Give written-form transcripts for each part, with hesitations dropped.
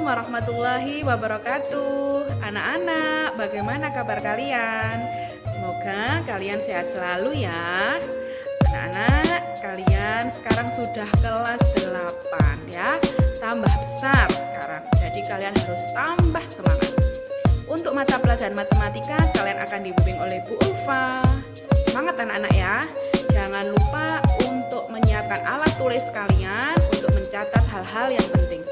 warahmatullahi wabarakatuh. Anak-anak, bagaimana kabar kalian? Semoga kalian sehat selalu ya. Anak-anak, kalian sekarang sudah kelas 8 ya. Tambah besar sekarang. Jadi kalian harus tambah semangat. Untuk mata pelajaran matematika kalian akan dibimbing oleh Bu Ulfa. Semangat anak-anak ya. Jangan lupa untuk menyiapkan alat tulis kalian untuk mencatat hal-hal yang penting.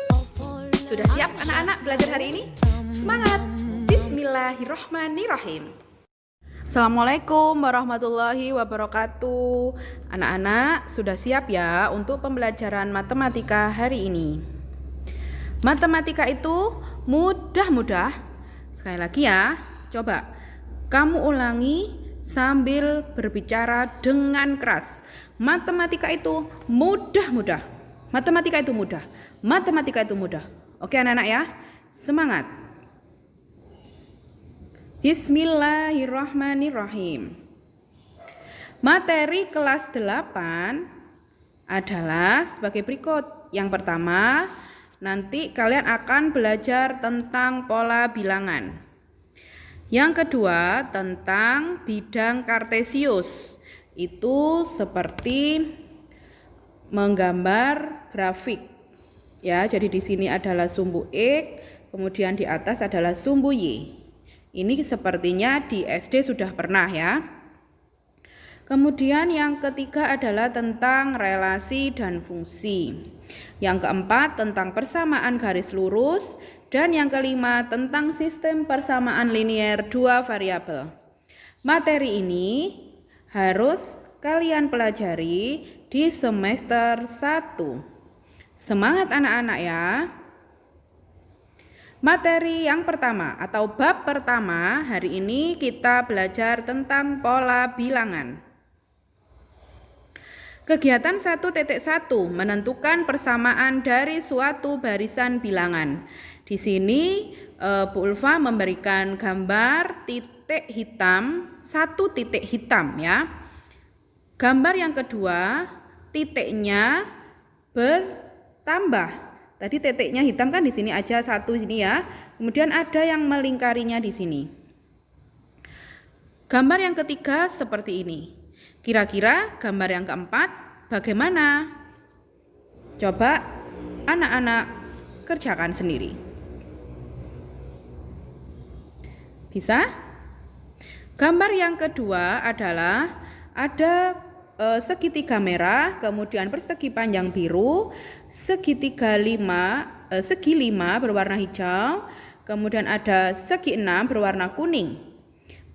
Sudah siap anak-anak belajar hari ini? Semangat! Bismillahirrahmanirrahim. Assalamualaikum warahmatullahi wabarakatuh. Anak-anak sudah siap ya untuk pembelajaran matematika hari ini? Matematika itu mudah-mudah. Sekali lagi ya, coba kamu ulangi sambil berbicara dengan keras. Matematika itu mudah-mudah. Matematika itu mudah. Matematika itu mudah. Oke anak-anak ya, semangat. Bismillahirrahmanirrahim. Materi kelas 8 adalah sebagai berikut. Yang pertama, nanti kalian akan belajar tentang pola bilangan. Yang kedua, tentang bidang kartesius. Itu seperti menggambar grafik. Ya, jadi di sini adalah sumbu X, kemudian di atas adalah sumbu Y. Ini sepertinya di SD sudah pernah ya. Kemudian yang ketiga adalah tentang relasi dan fungsi. Yang keempat tentang persamaan garis lurus. Dan yang kelima tentang sistem persamaan linier dua variabel. Materi ini harus kalian pelajari di semester 1. Semangat anak-anak ya. Materi yang pertama atau bab pertama hari ini kita belajar tentang pola bilangan. Kegiatan 1.1 menentukan persamaan dari suatu barisan bilangan. Di sini Bu Ulfa memberikan gambar titik hitam, satu titik hitam ya. Gambar yang kedua, titiknya bertambah. Tadi titiknya hitam kan di sini aja satu sini ya. Kemudian ada yang melingkarinya di sini. Gambar yang ketiga seperti ini. Kira-kira gambar yang keempat bagaimana? Coba anak-anak kerjakan sendiri. Bisa? Gambar yang kedua adalah ada segitiga merah, kemudian persegi panjang biru, segi 5 berwarna hijau, kemudian ada segi 6 berwarna kuning.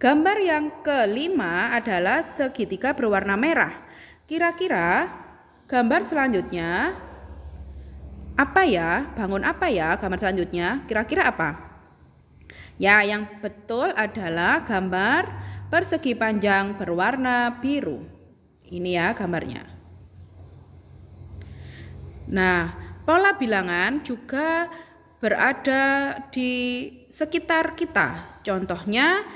Gambar yang kelima adalah segitiga berwarna merah. Kira-kira gambar selanjutnya apa ya? Bangun apa ya gambar selanjutnya? Kira-kira apa? Ya, yang betul adalah gambar persegi panjang berwarna biru. Ini ya gambarnya. Nah, pola bilangan juga berada di sekitar kita. Contohnya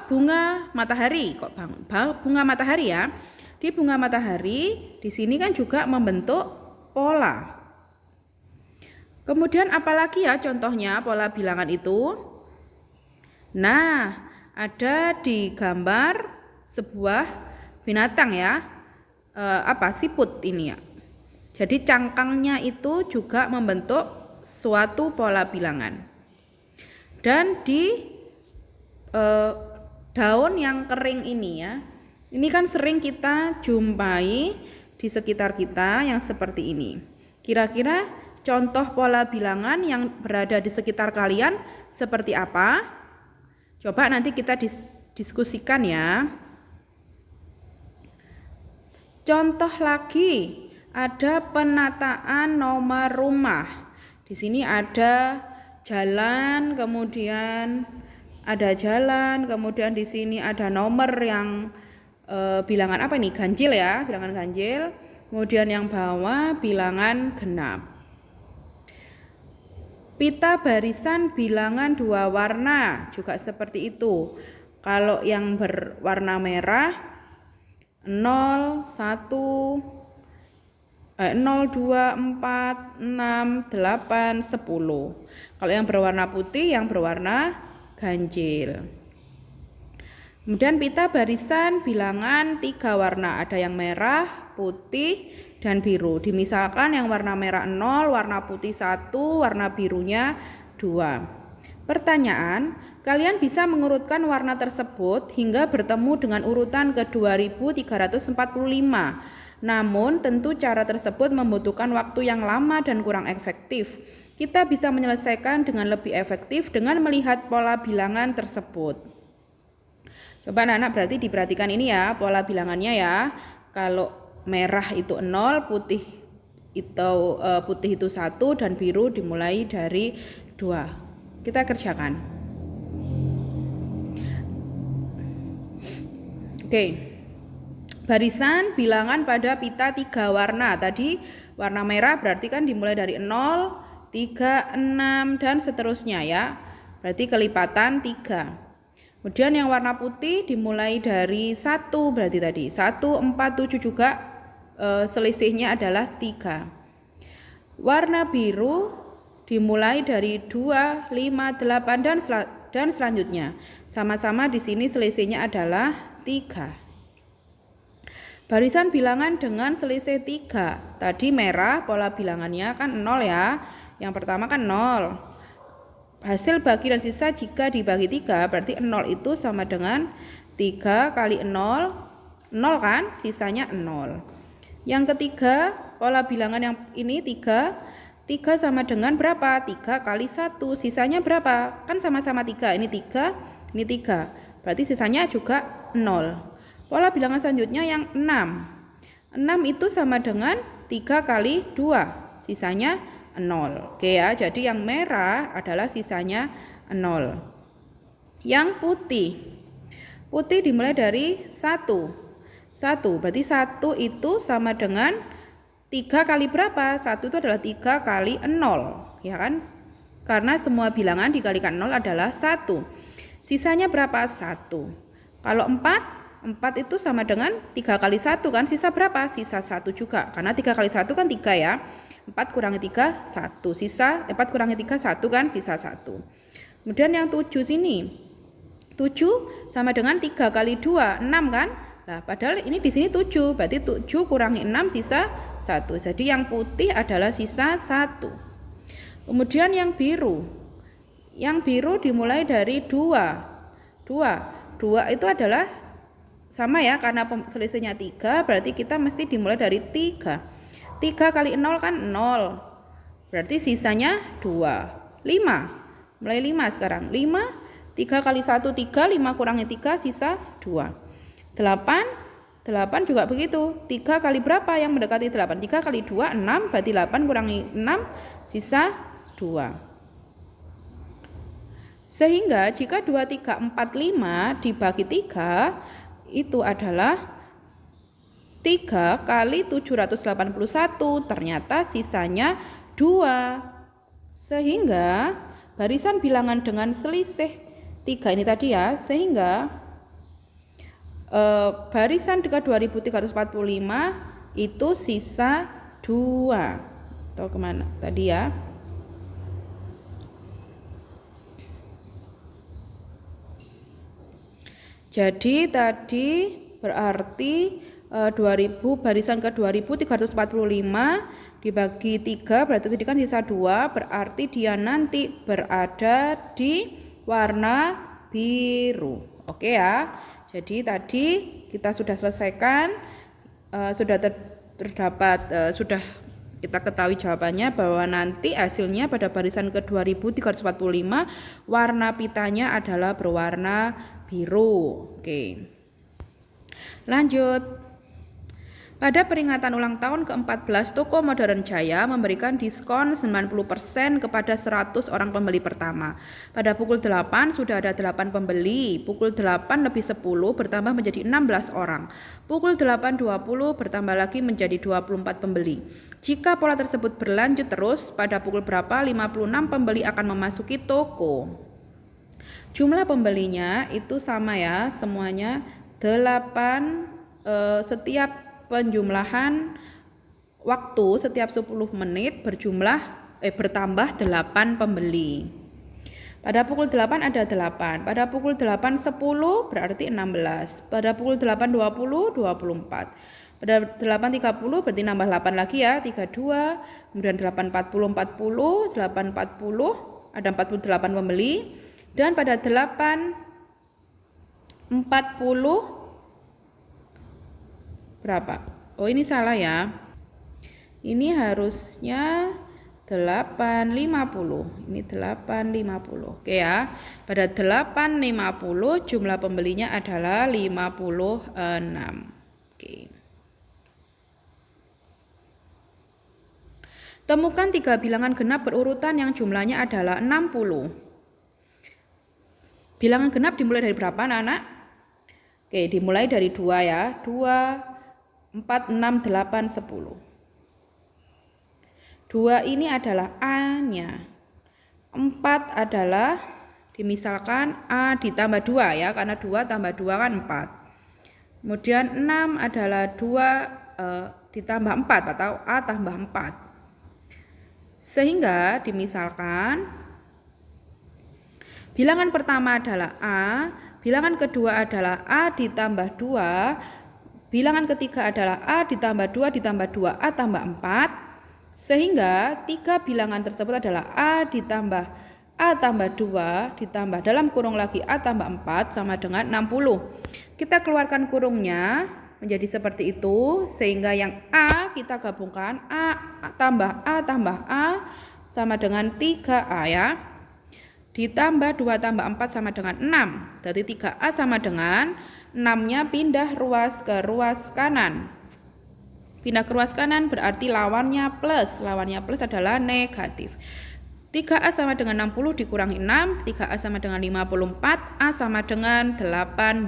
bunga matahari. Kok bunga matahari ya? Di bunga matahari di sini kan juga membentuk pola. Kemudian apalagi ya contohnya pola bilangan itu? Nah, ada di gambar sebuah binatang ya. Siput ini ya. Jadi cangkangnya itu juga membentuk suatu pola bilangan. Dan di daun yang kering ini ya, ini kan sering kita jumpai di sekitar kita yang seperti ini. Kira-kira contoh pola bilangan yang berada di sekitar kalian seperti apa? Coba nanti kita diskusikan ya. Contoh lagi, ada penataan nomor rumah. Di sini ada jalan, kemudian di sini ada nomor yang bilangan apa ini? Ganjil ya, bilangan ganjil. Kemudian yang bawah bilangan genap. Pita barisan bilangan dua warna juga seperti itu. Kalau yang berwarna merah 0, 1, 0, 2, 4, 6, 8, 10. Kalau yang berwarna putih, yang berwarna ganjil. Kemudian pita barisan bilangan 3 warna. Ada yang merah, putih, dan biru. Dimisalkan yang warna merah 0, warna putih 1, warna birunya 2. Pertanyaan, kalian bisa mengurutkan warna tersebut hingga bertemu dengan urutan ke 2345. Namun tentu cara tersebut membutuhkan waktu yang lama dan kurang efektif. Kita bisa menyelesaikan dengan lebih efektif dengan melihat pola bilangan tersebut. Coba anak-anak berarti diperhatikan ini ya, pola bilangannya ya. Kalau merah itu 0, putih itu 1, dan biru dimulai dari 2. Kita kerjakan. Oke. Barisan bilangan pada pita 3 warna. Tadi warna merah berarti kan dimulai dari 0, 3, 6 dan seterusnya ya. Berarti kelipatan 3. Kemudian yang warna putih dimulai dari 1 berarti tadi 1, 4, 7 juga selisihnya adalah 3. Warna biru dimulai dari 2, 5, 8 dan selanjutnya. Sama-sama di sini selisihnya adalah 3. Barisan bilangan dengan selisih 3. Tadi merah pola bilangannya kan 0 ya. Yang pertama kan 0. Hasil bagi dan sisa jika dibagi 3 berarti 0 itu sama dengan 3 kali 0. 0 kan, sisanya 0. Yang ketiga pola bilangan yang ini 3. 3 sama dengan berapa? 3 kali 1. Sisanya berapa? Kan sama-sama 3. Ini 3, ini 3. Berarti sisanya juga 0. Pola bilangan selanjutnya yang 6. 6 itu sama dengan 3 kali 2. Sisanya 0. Oke ya, jadi yang merah adalah sisanya 0. Yang putih. Putih dimulai dari 1. 1, berarti 1 itu sama dengan 3 kali berapa? 1 itu adalah 3 kali 0. Ya kan? Karena semua bilangan dikalikan 0 adalah 1. Sisanya berapa? 1. Kalau 4 itu sama dengan 3 kali 1 kan, sisa berapa? Sisa 1 juga, karena 3 kali 1 kan 3 ya. 4 kurangi 3, 1. Sisa 4 kurangi 3, 1 kan, sisa 1. Kemudian yang 7 sini. 7 sama dengan 3 kali 2, 6 kan? Nah, padahal ini di sini 7, berarti 7 kurangi 6 sisa 1. Jadi yang putih adalah sisa 1. Kemudian yang biru. Yang biru dimulai dari 2. 2 itu adalah sama ya, karena selisihnya 3 berarti kita mesti dimulai dari 3. 3 kali 0 kan 0. Berarti sisanya 2. 5. Mulai 5 sekarang. 5, 3 kali 1 3, 5 kurangi 3 sisa 2. 8 juga begitu. 3 kali berapa yang mendekati 8? 3 kali 2 6, berarti 8 kurangi 6 sisa 2. Sehingga jika 2, 3, 4, 5 dibagi 3 itu adalah 3 kali 781, ternyata sisanya 2. Sehingga barisan bilangan dengan selisih 3 ini tadi ya, sehingga barisan ke 2345 itu sisa 2. Atau kemana tadi ya? Jadi tadi berarti 2000 barisan ke 2345 dibagi 3 berarti tadi kan sisa 2, berarti dia nanti berada di warna biru. Oke ya. Jadi tadi kita sudah selesaikan, sudah sudah kita ketahui jawabannya bahwa nanti hasilnya pada barisan ke 2345 warna pitanya adalah berwarna biru. Oke. Lanjut. Pada peringatan ulang tahun ke-14, toko Modern Jaya memberikan diskon 90% kepada 100 orang pembeli pertama. Pada pukul 8 sudah ada 8 pembeli, pukul 8 lebih 10 bertambah menjadi 16 orang. Pukul 8.20 bertambah lagi menjadi 24 pembeli. Jika pola tersebut berlanjut terus, pada pukul berapa 56 pembeli akan memasuki toko. Jumlah pembelinya itu sama ya, semuanya 8, setiap penjumlahan waktu setiap 10 menit bertambah 8 pembeli. Pada pukul 8 ada 8, pada pukul 8.10 berarti 16, pada pukul 8.20 24, pada 8.30 berarti nambah 8 lagi ya, 32, kemudian 8.40 40, 8.40 ada 48 pembeli, dan pada 8.40 berapa? Oh ini salah ya, ini harusnya 8.50, ini 8.50. Oke ya, pada 8.50 jumlah pembelinya adalah 56. Oke. Temukan 3 bilangan genap berurutan yang jumlahnya adalah 60. Bilangan genap dimulai dari berapa anak-anak? Oke, dimulai dari 2 ya, 2, 4, 6, 8, 10. 2 ini adalah A-nya, 4 adalah dimisalkan A ditambah 2 ya, karena 2 tambah 2 kan 4. Kemudian 6 adalah 2 ditambah 4 atau A tambah 4. Sehingga dimisalkan bilangan pertama adalah A, bilangan kedua adalah A ditambah 2, bilangan ketiga adalah A ditambah 2 ditambah 2 A tambah 4. Sehingga 3 bilangan tersebut adalah A ditambah A tambah 2 ditambah dalam kurung lagi A tambah 4 sama dengan 60. Kita keluarkan kurungnya menjadi seperti itu, sehingga yang A kita gabungkan A tambah A sama dengan 3A ya. Ditambah 2 tambah 4 sama dengan 6. Jadi 3A sama dengan 6-nya pindah ruas ke ruas kanan. Pindah ke ruas kanan berarti lawannya plus adalah negatif. 3A sama dengan 60 dikurangi 6, 3A sama dengan 54, A sama dengan 18.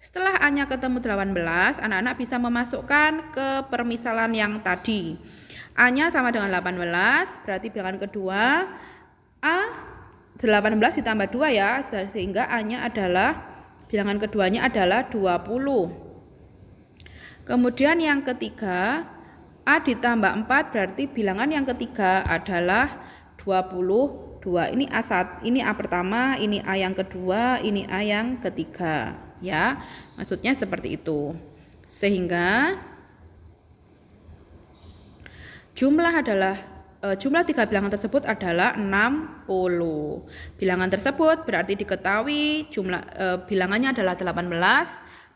Setelah A-nya ketemu 18, anak-anak bisa memasukkan ke permisalan yang tadi. A-nya sama dengan 18, berarti bilangan kedua A 18 ditambah 2 ya, sehingga A-nya adalah bilangan keduanya adalah 20. Kemudian yang ketiga, A ditambah 4 berarti bilangan yang ketiga adalah 22. Ini A1, ini A pertama, ini A yang kedua, ini A yang ketiga. Ya, maksudnya seperti itu. Sehingga jumlah 3 bilangan tersebut adalah 60. Bilangan tersebut berarti diketahui bilangannya adalah 18,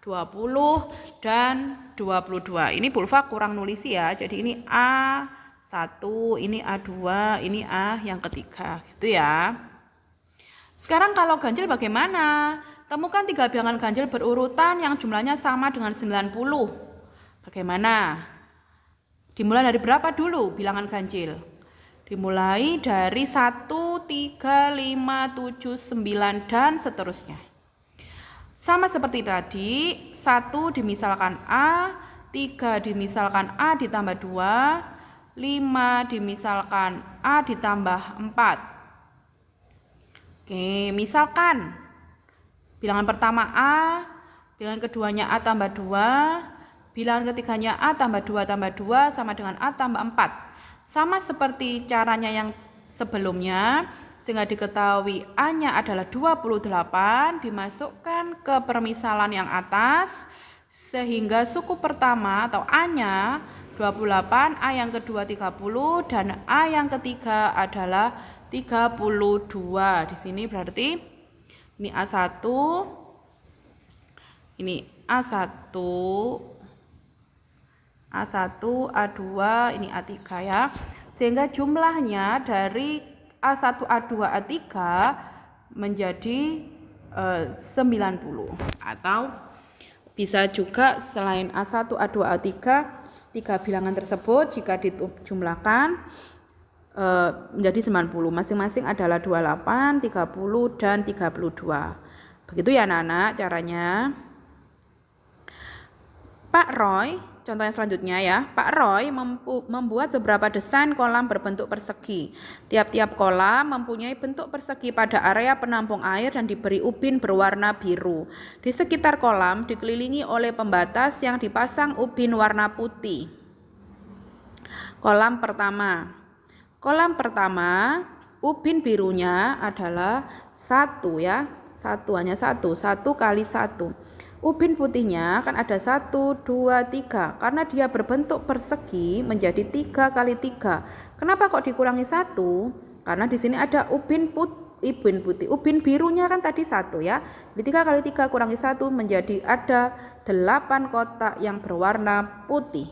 20 dan 22. Ini Pulva kurang nulis ya. Jadi ini A1, ini A2, ini A yang ketiga gitu ya. Sekarang kalau ganjil bagaimana? Temukan 3 bilangan ganjil berurutan yang jumlahnya sama dengan 90. Bagaimana? Dimulai dari berapa dulu bilangan ganjil? Dimulai dari 1, 3, 5, 7, 9 dan seterusnya. Sama seperti tadi, 1 dimisalkan A, 3 dimisalkan A ditambah 2, 5 dimisalkan A ditambah 4. Oke, misalkan bilangan pertama A, bilangan keduanya A tambah 2, bilangan ketiganya A tambah 2 sama dengan A tambah 4. Sama seperti caranya yang sebelumnya, sehingga diketahui A-nya adalah 28, dimasukkan ke permisalan yang atas, sehingga suku pertama atau A-nya 28, A yang kedua 30, dan A yang ketiga adalah 32. Di sini berarti ini A1, ini A1, A2, ini A3 ya. Sehingga jumlahnya dari A1, A2, A3 menjadi 90. Atau bisa juga selain A1, A2, A3, 3 bilangan tersebut jika dijumlahkan menjadi 90. Masing-masing adalah 28, 30, dan 32. Begitu ya anak-anak caranya. Pak Roy, contoh yang selanjutnya ya. Pak Roy membuat beberapa desain kolam berbentuk persegi. Tiap-tiap kolam mempunyai bentuk persegi pada area penampung air dan diberi ubin berwarna biru. Di sekitar kolam dikelilingi oleh pembatas yang dipasang ubin warna putih. Kolam pertama. Kolam pertama, ubin birunya adalah 1 ya. Hanya 1 kali 1. Ubin putihnya kan ada 1, 2, 3. Karena dia berbentuk persegi menjadi 3 kali 3. Kenapa kok dikurangi 1? Karena di sini ada ubin putih. Ubin birunya kan tadi 1 ya. Jadi 3 kali 3 kurangi 1 menjadi ada 8 kotak yang berwarna putih.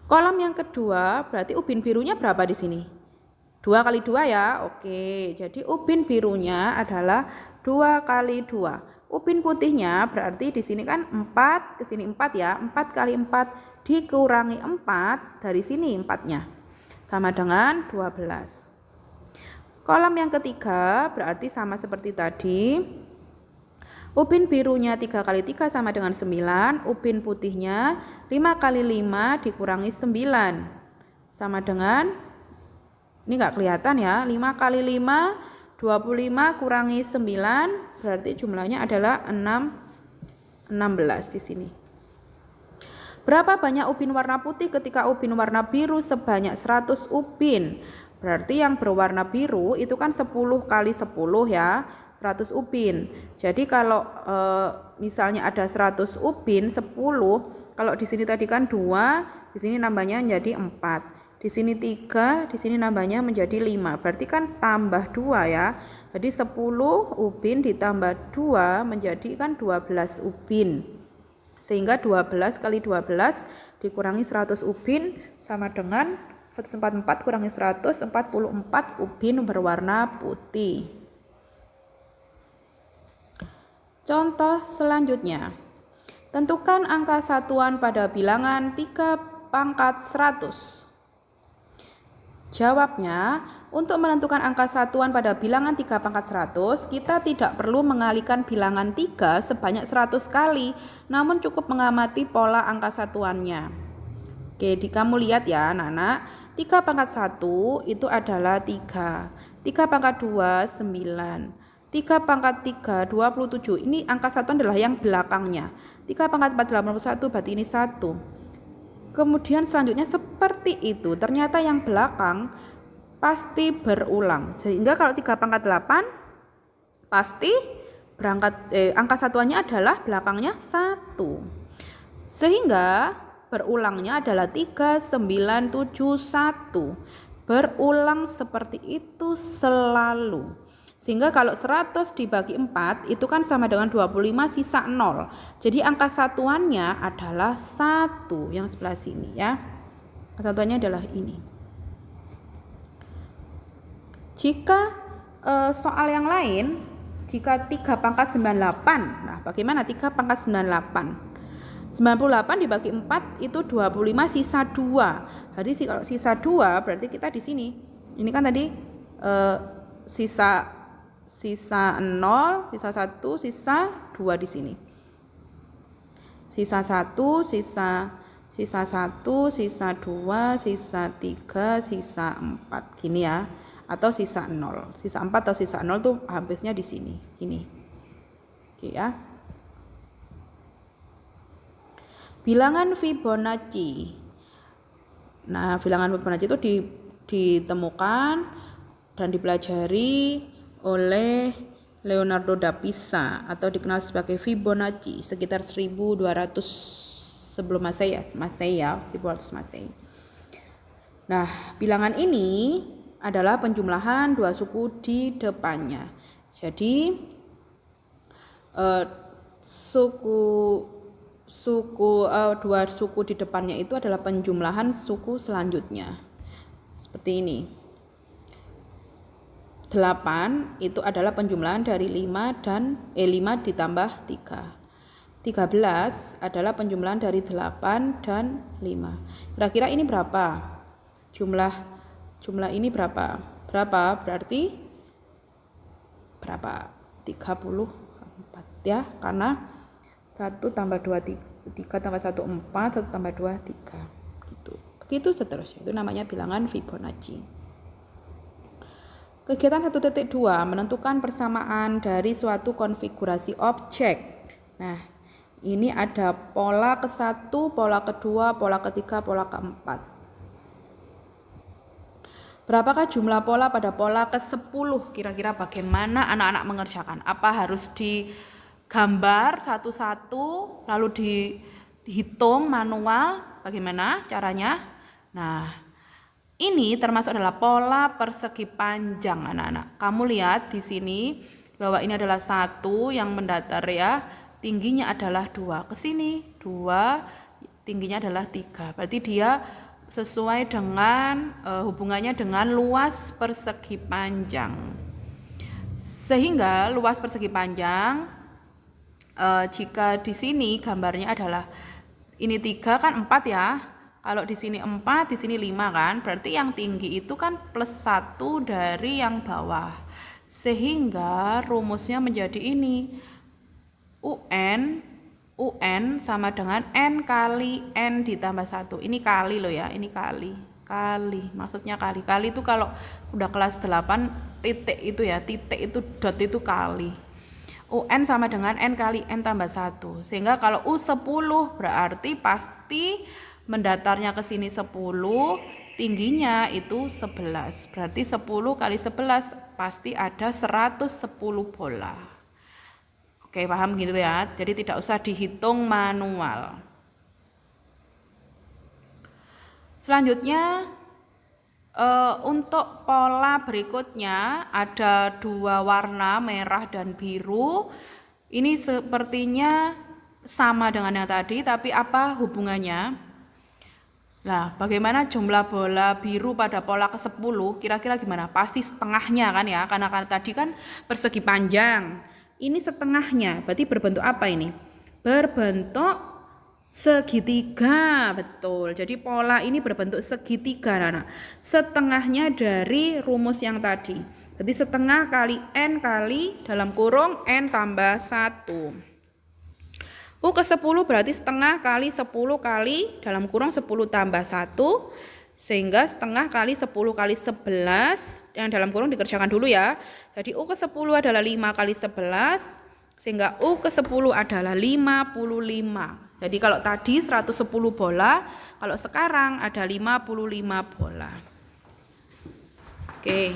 Kolam yang kedua berarti ubin birunya berapa di sini? 2 kali 2 ya. Oke, jadi ubin birunya adalah 2 kali 2. Ubin putihnya berarti di sini kan 4, ke sini 4 ya. 4 kali 4 dikurangi 4, dari sini 4-nya. Sama dengan 12. Kolam yang ketiga berarti sama seperti tadi. Ubin birunya 3 kali 3 sama dengan 9. Ubin putihnya 5 kali 5 dikurangi 9. Sama dengan, ini nggak kelihatan ya, 5 kali 5, 25 kurangi 9, berarti jumlahnya adalah 16 di sini. Berapa banyak ubin warna putih ketika ubin warna biru sebanyak 100 ubin? Berarti yang berwarna biru itu kan 10 kali 10 ya. 100 ubin. Jadi kalau misalnya ada 100 ubin 10, kalau di sini tadi kan 2, di sini nambahnya menjadi 4. Di sini 3, di sini nambahnya menjadi 5. Berarti kan tambah 2 ya. Jadi 10 ubin ditambah 2 menjadi kan 12 ubin. Sehingga 12 kali 12 dikurangi 100 ubin sama dengan 144 kurangi 100, 44 ubin berwarna putih. Contoh selanjutnya, tentukan angka satuan pada bilangan 3 pangkat 100. Jawabnya, untuk menentukan angka satuan pada bilangan 3 pangkat 100, kita tidak perlu mengalihkan bilangan 3 sebanyak 100 kali, namun cukup mengamati pola angka satuannya. Oke, kamu lihat ya anak-anak, 3 pangkat 1 itu adalah 3, 3 pangkat 2, 9. 3 pangkat 3, 27. Ini angka satuan adalah yang belakangnya. 3 pangkat 4, 81, berarti ini 1. Kemudian selanjutnya seperti itu. Ternyata yang belakang pasti berulang. Sehingga kalau 3 pangkat 8, pasti angka satuannya adalah belakangnya 1. Sehingga berulangnya adalah 3, 9, 7, 1. Berulang seperti itu selalu. Sehingga kalau 100 dibagi 4 itu kan sama dengan 25 sisa 0. Jadi angka satuannya adalah 1 yang sebelah sini ya. Angka satuannya adalah ini. Jika soal yang lain, jika 3 pangkat 98. Nah, bagaimana 3 pangkat 98? 98 dibagi 4 itu 25 sisa 2. Jadi kalau sisa 2 berarti kita di sini. Ini kan tadi sisa 0, sisa 1, sisa 2 di sini. Sisa 1, sisa 1, sisa 2, sisa 3, sisa 4. Gini ya. Atau sisa 0. Sisa 4 atau sisa 0 tuh habisnya di sini. Gini. Oke ya. Bilangan Fibonacci. Nah, bilangan Fibonacci itu ditemukan dan dipelajari oleh Leonardo da Pisa atau dikenal sebagai Fibonacci sekitar 1200 sebelum Masehi ya, 1200 Masehi. Nah, bilangan ini adalah penjumlahan dua suku di depannya. Jadi dua suku di depannya itu adalah penjumlahan suku selanjutnya. Seperti ini. 8 itu adalah penjumlahan dari 5 ditambah 3. 13 adalah penjumlahan dari 8 dan 5. Kira-kira ini berapa? Jumlah ini berapa? Berarti berapa? 34 ya, karena 1 tambah 2 3 tambah 1 4, 1 tambah 2 3 gitu. Begitu seterusnya. Itu namanya bilangan Fibonacci. Kegiatan 1.2 menentukan persamaan dari suatu konfigurasi objek. Nah, Ini ada pola ke-1, pola ke-2, pola ke-3, pola ke-4. Berapakah jumlah pola pada pola ke-10? Kira-kira bagaimana anak-anak mengerjakan? Apa harus digambar satu-satu lalu dihitung manual? Bagaimana caranya? Nah, ini termasuk adalah pola persegi panjang anak-anak. Kamu lihat di sini bahwa ini adalah 1 yang mendatar ya. Tingginya adalah 2. Ke sini 2, tingginya adalah 3. Berarti dia sesuai dengan hubungannya dengan luas persegi panjang. Sehingga luas persegi panjang jika di sini gambarnya adalah ini 3 kan 4 ya. Kalau di sini 4, di sini 5 kan. Berarti yang tinggi itu kan plus 1 dari yang bawah. Sehingga rumusnya menjadi ini. UN sama dengan N kali N ditambah 1. Ini kali loh ya, ini kali. Maksudnya kali. Kali itu kalau udah kelas 8 titik itu ya, titik itu dot itu kali. UN sama dengan N kali N tambah 1. Sehingga kalau U10 berarti pasti mendatarnya ke sini 10, tingginya itu 11. Berarti 10 kali 11 pasti ada 110 bola. Oke, paham gitu ya. Jadi tidak usah dihitung manual. Selanjutnya untuk pola berikutnya ada 2 warna merah dan biru. Ini sepertinya sama dengan yang tadi, tapi apa hubungannya? Nah, bagaimana jumlah bola biru pada pola ke-10? Kira-kira gimana? Pasti setengahnya kan ya, karena tadi kan persegi panjang. Ini setengahnya, berarti berbentuk apa ini? Berbentuk segitiga, betul. Jadi pola ini berbentuk segitiga, anak. Setengahnya dari rumus yang tadi. Jadi setengah kali N kali dalam kurung N tambah 1. U ke-10 berarti setengah kali 10 kali dalam kurung 10 tambah 1. Sehingga setengah kali 10 kali 11 yang dalam kurung dikerjakan dulu ya. Jadi U ke-10 adalah 5 kali 11 sehingga U ke-10 adalah 55. Jadi kalau tadi 110 bola, kalau sekarang ada 55 bola. Oke.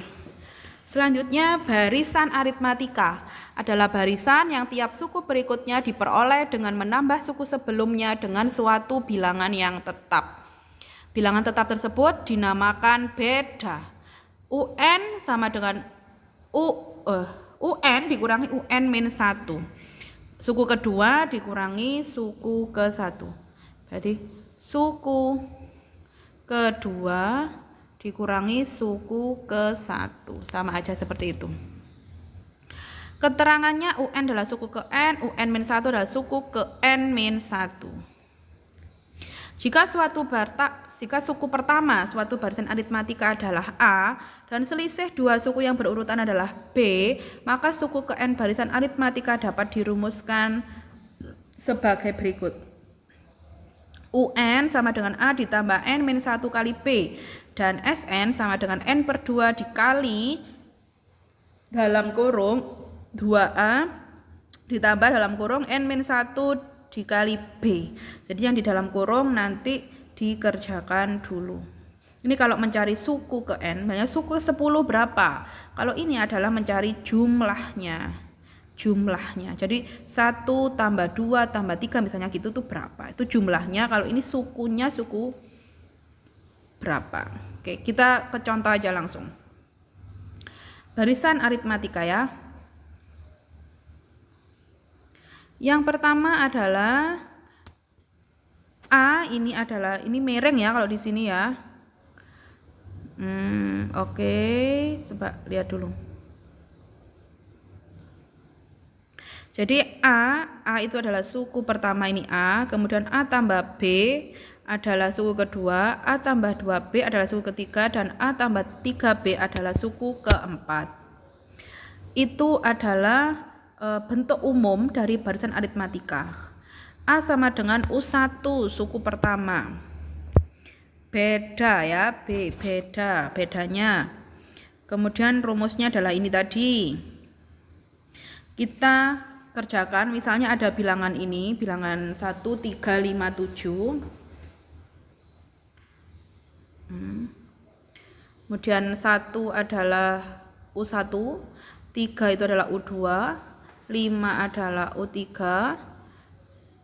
Selanjutnya barisan aritmatika adalah barisan yang tiap suku berikutnya diperoleh dengan menambah suku sebelumnya dengan suatu bilangan yang tetap. Bilangan tetap tersebut dinamakan beda. UN sama dengan UN dikurangi UN min 1. Suku kedua dikurangi suku ke-1. Berarti suku kedua dikurangi suku ke-1. Sama aja seperti itu. Keterangannya UN adalah suku ke N, UN min 1 adalah suku ke N min 1. Jika suku pertama suatu barisan aritmatika adalah A dan selisih 2 suku yang berurutan adalah B, maka suku ke N barisan aritmatika dapat dirumuskan sebagai berikut. UN sama dengan A ditambah N min 1 kali B dan SN sama dengan N per 2 dikali dalam kurung 2A ditambah dalam kurung N min 1 dikali B. Jadi yang di dalam kurung nanti dikerjakan dulu. Ini kalau mencari suku ke N, banyak suku 10 berapa? Kalau ini adalah mencari jumlahnya. Jadi 1 tambah 2 tambah 3 misalnya gitu tuh berapa? Itu jumlahnya. Kalau ini sukunya suku berapa? Oke, kita ke contoh aja langsung. Barisan aritmatika ya. Yang pertama adalah A, ini miring ya kalau di sini ya. Oke, coba lihat dulu. Jadi A itu adalah suku pertama ini A, kemudian A tambah B adalah suku kedua, A tambah 2B adalah suku ketiga, dan A tambah 3B adalah suku keempat. Itu adalah bentuk umum dari barisan aritmatika. A sama dengan U1 suku pertama. Beda ya, bedanya. Kemudian rumusnya adalah ini tadi. Kita kerjakan, misalnya ada bilangan ini, bilangan 1, 3, 5, 7. Kemudian 1 adalah U1, 3 itu adalah U2, 5 adalah U3,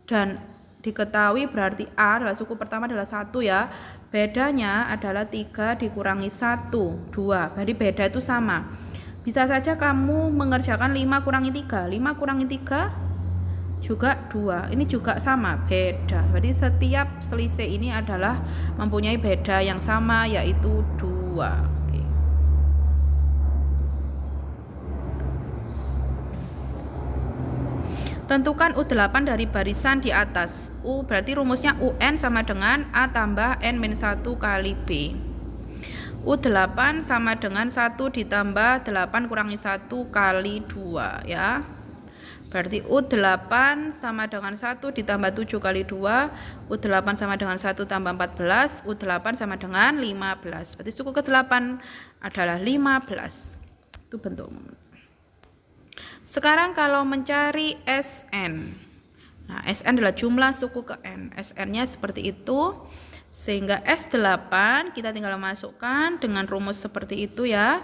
dan diketahui berarti A adalah suku pertama adalah 1 ya. Bedanya adalah 3 dikurangi 1, 2. Berarti beda itu sama. Bisa saja kamu mengerjakan 5 kurangi 3. 5 kurangi 3 juga 2. Ini juga sama, beda. Berarti setiap selisih ini adalah mempunyai beda yang sama, yaitu 2. Oke. Tentukan U8 dari barisan di atas. U berarti rumusnya UN sama dengan A tambah N-1 kali B. U8 sama dengan 1 ditambah 8 kurangi 1 kali 2 ya. Berarti U8 sama dengan 1 ditambah 7 kali 2. U8 sama dengan 1 tambah 14. U8 sama dengan 15. Berarti suku ke-8 adalah 15. Itu bentuk umum. Sekarang kalau mencari Sn. Nah, Sn adalah jumlah suku ke N. Sn-nya seperti itu. Sehingga S8 kita tinggal masukkan dengan rumus seperti itu ya.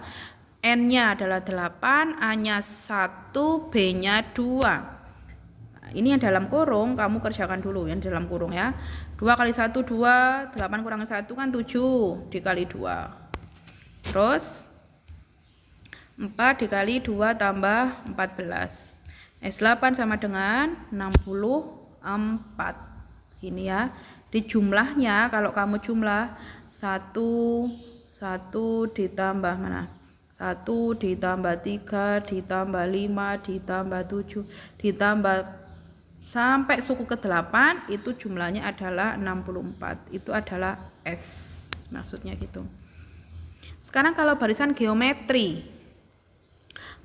N-nya adalah 8, A-nya 1, B-nya 2. Nah, ini yang dalam kurung kamu kerjakan dulu yang dalam kurung ya. 2 kali 1 2, 8 kurangi 1 kan 7 dikali 2. Terus 4 dikali 2 tambah 14. S8 sama dengan 64. Ini ya. Di jumlahnya kalau kamu jumlah 1 ditambah mana? 1 ditambah 3 ditambah 5 ditambah 7 ditambah sampai suku ke-8 itu jumlahnya adalah 64. Itu adalah S. Maksudnya gitu. Sekarang kalau barisan geometri.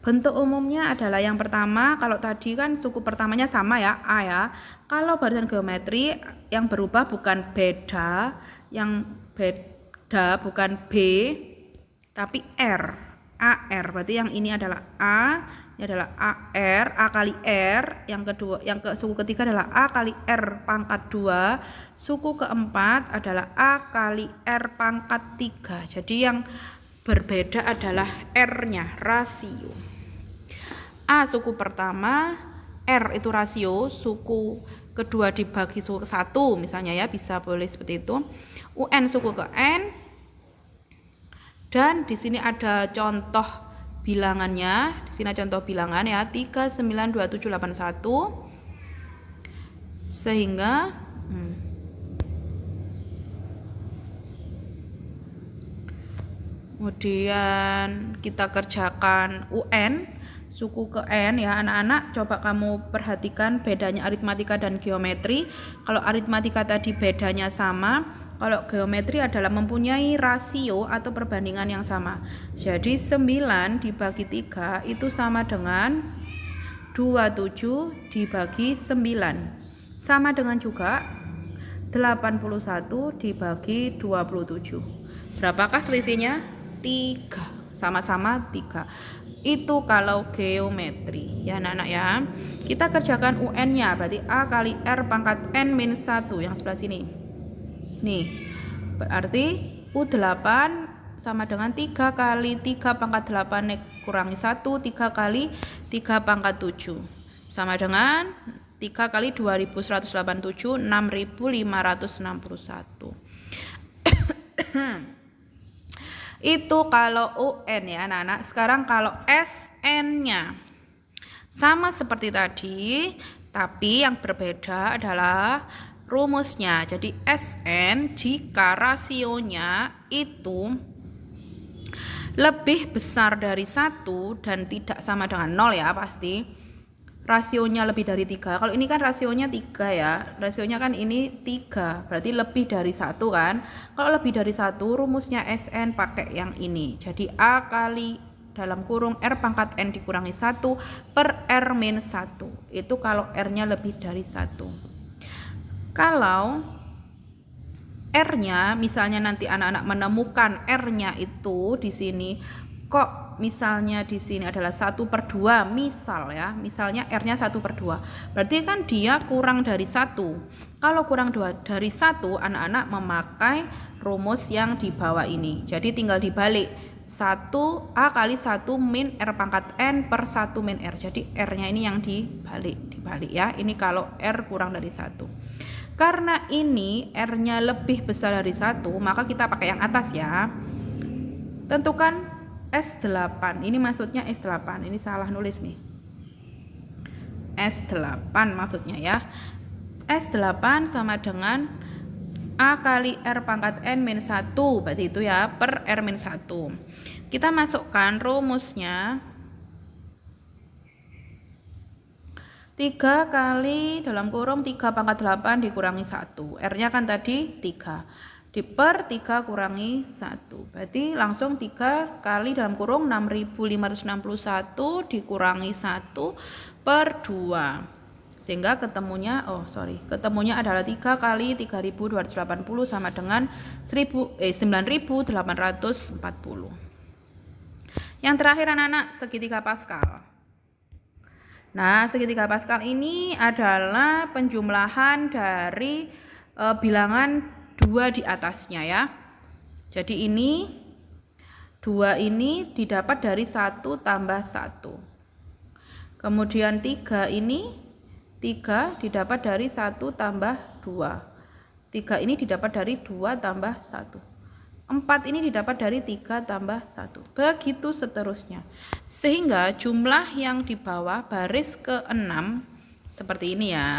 Bentuk umumnya adalah yang pertama, kalau tadi kan suku pertamanya sama ya, A ya. Kalau barisan geometri yang berubah bukan beda, yang beda bukan B, tapi R, AR. Berarti yang ini adalah A, ini adalah AR, A kali R. Yang kedua, suku ketiga adalah A kali R pangkat 2. Suku keempat adalah A kali R pangkat 3. Jadi yang berbeda adalah R-nya, rasio. A suku pertama, R itu rasio, suku kedua dibagi suku ke 1 misalnya ya, bisa boleh seperti itu. UN suku ke N. Dan di sini ada contoh bilangannya, di sini ada contoh bilangan ya, 392781. Sehingga kemudian kita kerjakan UN suku ke N ya anak-anak. Coba kamu perhatikan bedanya aritmatika dan geometri. Kalau aritmatika tadi bedanya sama, kalau geometri adalah mempunyai rasio atau perbandingan yang sama. Jadi 9 dibagi 3 itu sama dengan 27 dibagi 9. Sama dengan juga 81 dibagi 27. Berapakah selisihnya? 3. Sama-sama 3. Itu kalau geometri ya anak-anak ya. Kita kerjakan UN-nya, berarti A kali R pangkat N-1 yang sebelah sini. Nih, berarti U8 sama dengan 3 kali 3 pangkat 8 kurangi 1, 3 kali 3 pangkat 7. Sama dengan 3 kali 2187, 6561. Itu kalau UN ya anak-anak. Sekarang kalau SN-nya sama seperti tadi, tapi yang berbeda adalah rumusnya. Jadi SN jika rasionya itu lebih besar dari 1 dan tidak sama dengan 0 ya pasti. Rasionya lebih dari 3. Kalau ini kan rasionya 3 ya. Rasionya kan ini 3. Berarti lebih dari 1 kan. Kalau lebih dari 1 rumusnya SN pakai yang ini. Jadi A kali dalam kurung R pangkat N dikurangi 1 per R-1. Itu kalau R-nya lebih dari 1. Kalau R-nya misalnya nanti anak-anak menemukan R-nya itu di sini kok misalnya di sini adalah 1/2, misal ya, misalnya R-nya 1/2, berarti kan dia kurang dari 1. Kalau kurang dari 1, anak-anak memakai rumus yang di bawah ini. Jadi tinggal dibalik, 1A kali 1 min R pangkat N per 1 min R. Jadi R-nya ini yang dibalik ya. Ini kalau R kurang dari 1. Karena ini R-nya lebih besar dari 1, maka kita pakai yang atas ya. Tentukan S8, ini maksudnya S8, ini salah nulis nih, S8 maksudnya ya. S8 sama dengan A kali R pangkat N min 1, berarti itu ya, per R min 1. Kita masukkan rumusnya, 3 kali dalam kurung 3 pangkat 8 dikurangi 1, R-nya kan tadi 3, per 3 kurangi 1, berarti langsung 3 kali dalam kurung 6561 dikurangi 1 per 2, sehingga ketemunya adalah 3 kali 3280 sama dengan 9840. Yang terakhir anak-anak, segitiga Pascal. Nah, segitiga Pascal ini adalah penjumlahan dari bilangan 2 di atasnya ya. Jadi ini 2 ini didapat dari 1 tambah 1. Kemudian 3 ini 3 didapat dari 1 tambah 2. 3 ini didapat dari 2 tambah 1. 4 ini didapat dari 3 tambah 1. Begitu seterusnya. Sehingga jumlah yang di bawah baris ke-6 seperti ini ya.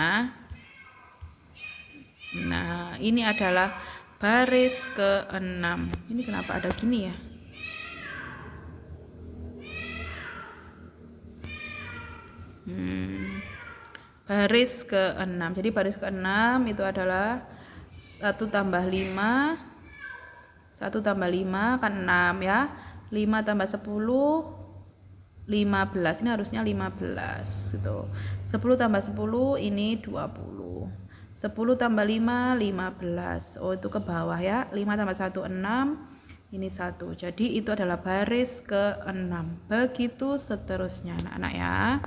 Nah, ini adalah baris ke-6. Ini kenapa ada gini ya? Baris ke-6. Jadi baris ke-6 itu adalah 1 tambah 5. 1 tambah 5 kan 6 ya. 5 tambah 10 15. Ini harusnya 15 gitu. 10 tambah 10 ini 20. 10 tambah 5 15. Oh, itu ke bawah ya. 5 tambah 1 6. Ini 1. Jadi itu adalah baris ke-6. Begitu seterusnya anak-anak ya.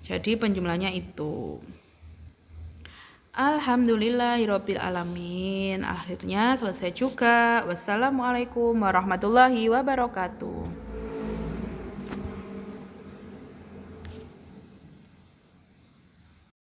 Jadi penjumlahnya itu. Alhamdulillahirabbil alamin. Akhirnya selesai juga. Wassalamualaikum warahmatullahi wabarakatuh.